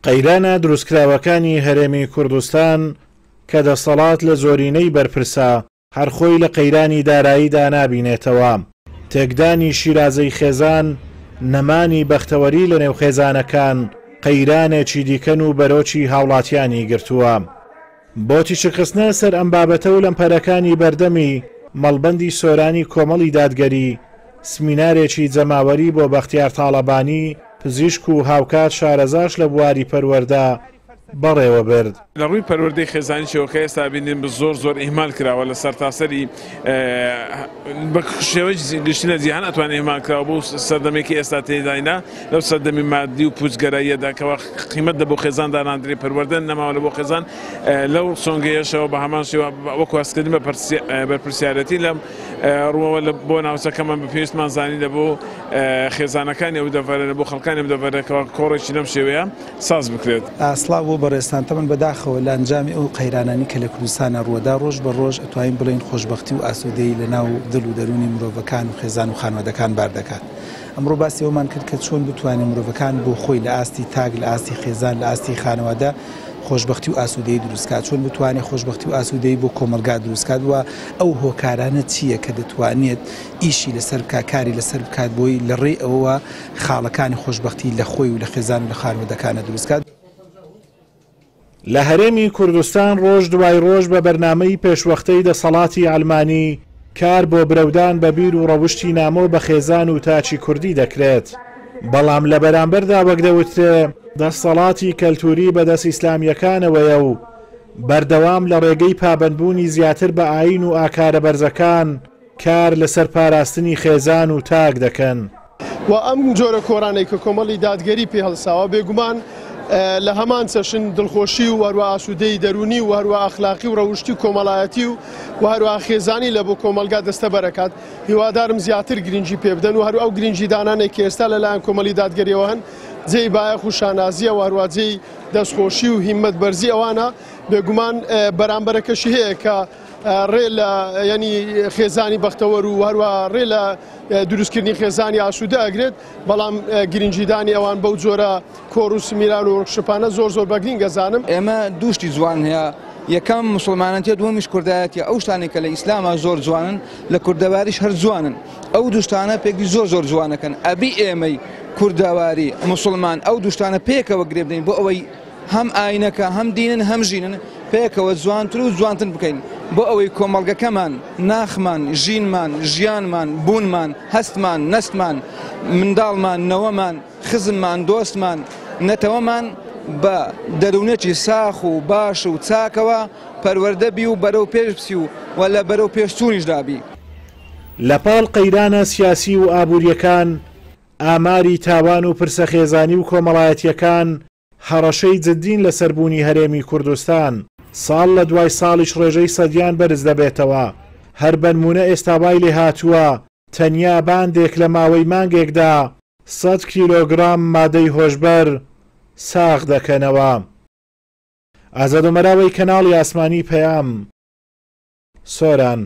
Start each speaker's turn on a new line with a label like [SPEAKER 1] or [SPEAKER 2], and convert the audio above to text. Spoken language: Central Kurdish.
[SPEAKER 1] قەیرانە دروستکراوەکانی هەرێمی کوردستان کە دەسەڵات لە زۆرینەی بەرپرسە هەر خۆی لە قەیرانی داراییدا نابینێتەوە. تێکدانی شیرازەی خێزان نەمانی بەختەوەری لە نێو خێزانەکان قەیرانێکی دیکەن و بەرۆکی هاوڵاتیانی گرتووە. بۆتی شکستنە سەر ئەم بابەتە و لەمپەرەکانی بەردەمی مەڵبەندی سۆرانی کۆمەڵی دادگەری سمینارێکی جەماوەری بۆ بەختیار تاڵەبانی پزیشک و هاوکات شارەزاش لە بواری پەروەردە بەڕێوە برد.
[SPEAKER 2] لە ڕووی پەروەردەی خێزانی شێوەکە ئێستا بینیم بە زۆر ئیهمال کراوە لە سەرتاسەری بە شێوەی گشتنە جیهان ئەتوانێت ئیهمال کراوە بۆ سەردەمێکی ئێستا تێداینا لەو سەردەمی مادی و پوچگەراییەدا کەەوە قیمەت دەبۆ خێزان داناندرێ پەروەردە نەماوە لە بۆ خێزان لەو سۆنگەیەشەوە بە هەمان شێوە وەکو هەستکردن بەرپرسیارەتی لەم ڕوەوە بۆ ناوچەکەمان بەپێویستمان زانی لە بۆ خێزانەکانی ئەو دەڤەرە لە بۆ خەڵکانی ئەم دەڤەرەکەەوە کۆڕێکی لەم شێوەیە ساز بکرێت.
[SPEAKER 3] ئاسڵاو بۆ بەڕێستان تەمەن بەداخەوە لە ئەنجامی ئەو قەیرانانی کە لە کوردستانە ڕووەدا ڕۆژ بە ڕۆژ ئەتوانین بڵێن خۆشبەختی و ئاسوودەی لە ناو دڵ و دەرونی مرۆڤەکان و خێزان و خانوادەکان بار دەکات. ئەمڕۆ باسی ئەومان کرد کە چۆن بتوانین مرۆڤەکان بۆ خۆی لە ئاستی تاگ لە ئاستی خێزان لە ئاستی خانەوادە خۆشبەختی و ئاسوودەی دروستکات، چۆن بتوانێت خۆشبەختی و ئاسوودەی بۆ کۆمەلگا دروستکات وە ئەو هۆکارانە چییە کە دەتوانێت ئیشی لەسەر بکات، کاری لەسەر بکات بۆی لە ڕێی ئەوەوە خاڵەکانی خۆشبەختی لە خۆی و لە خێزان و لە خانوادەکانە دروستکات.
[SPEAKER 1] لە هەرێمی کوردستان ڕۆژ دوای ڕۆژ بە بەرنامەی پێشوەختەی دەسەڵاتی ئەڵمانی کار بۆ برەودان بە بیر و ڕەوشی نامۆ بە خێزان و تاچی کوردی دەکرێت. بەڵام لە بەرامبەردا وەک دەوترێ دەسەڵاتی کەلتوری بەدەست ئیسلامیەکانەوەیە و بەردەوام لە ڕێگەی پابەندبوونی زیاتر بە ئاین و ئاکارە بەرزەکان کار لەسەر پاراستنی خێزان و تاک دەکەن.
[SPEAKER 4] و ئەم جۆرە کۆرانەی کە کۆمەڵی دادگەری پێ هەڵساوە بێگومان لە هەمان چەشن دڵخۆشی و هەروە ئاسوودەی دەرونی و هەروە ئەخلاقی و ڕەوشتی و کۆمەڵایەتی و هەروە خێزانی لە بۆ کۆمەلگا دەستە بەرەکات. هیوادارم زیاتر گرنگی پێ بدەن و هەروە ئەو گرنگی دانانێک کە ئێستا لەلایەن کۆمەڵی دادگەریەوە هەن جێی بایەخ و شانازیە و هەروە جێی دەستخۆشی و هیممەت بەرزی ئەوانە بێگومان بەرامبەرەکەشی هەیە کە ڕێ لە ینی خێزانی بەختەوەر و هەروە ڕێ لە دروستکردنی خێزانی ئاسوودە ئەگرێت، بەڵام گرنگیدانی ئەوان بەو جۆرە کۆڕ و سمیران و ڕکشپانە زۆر بە گرنگەزانم.
[SPEAKER 5] ئێمە دووشتی جوان هەیە، یەکەم مسلمانەتیە، دووەمیش کوردایەتە. ئەو شتانی کە لە ئیسلامە زۆر جوانن لە کوردەواریش هەر جوانن. ئەو دوشتانە پێکی زۆر جوانەکەن. ئەبی ئێمەی کورداواری مسلمان ئەو دوشتانە پێکەوە گرێ بدەین بۆ ئەوەی هەم ئاینەکە هەم دینن هەم ژینن پێکەوە جوانتر و جوانتر بکەین بۆ ئەوەی کۆمەڵگەکەمان، ناخمان، ژینمان، ژیانمان، بوونمان، هەستمان، نەستمان، منداڵمان، نەوەمان، خزممان، دۆستمان، نەتەوەمان بە دەروونێکی ساخ و باش و چاکەوە پەروەردە بی و بەرەو پێش بسی و لە بەرەو پێشچوونیش دابی.
[SPEAKER 1] لەپاڵ قەیرانە سیاسی و ئابوووریەکان ئاماری تاوان و پرسە خێزانی و کۆمەڵایەتیەکان هەڕەشەی جددین لە سەربوونی هەرێمی کوردستان ساڵ لە دوای ساڵیش ڕێژەی سەدیان بەرز دەبێتەوە. هەر بەنمونە ئێستاوای لێ هاتووە تەنیا باندێک لە ماوەی مانگێکدا 100 کیلۆگرام مادەی هۆشبەر ساغ دەکەنەوە. ئازاد و مەراوەی کەناڵی ئاسمانی پەیام، سۆران.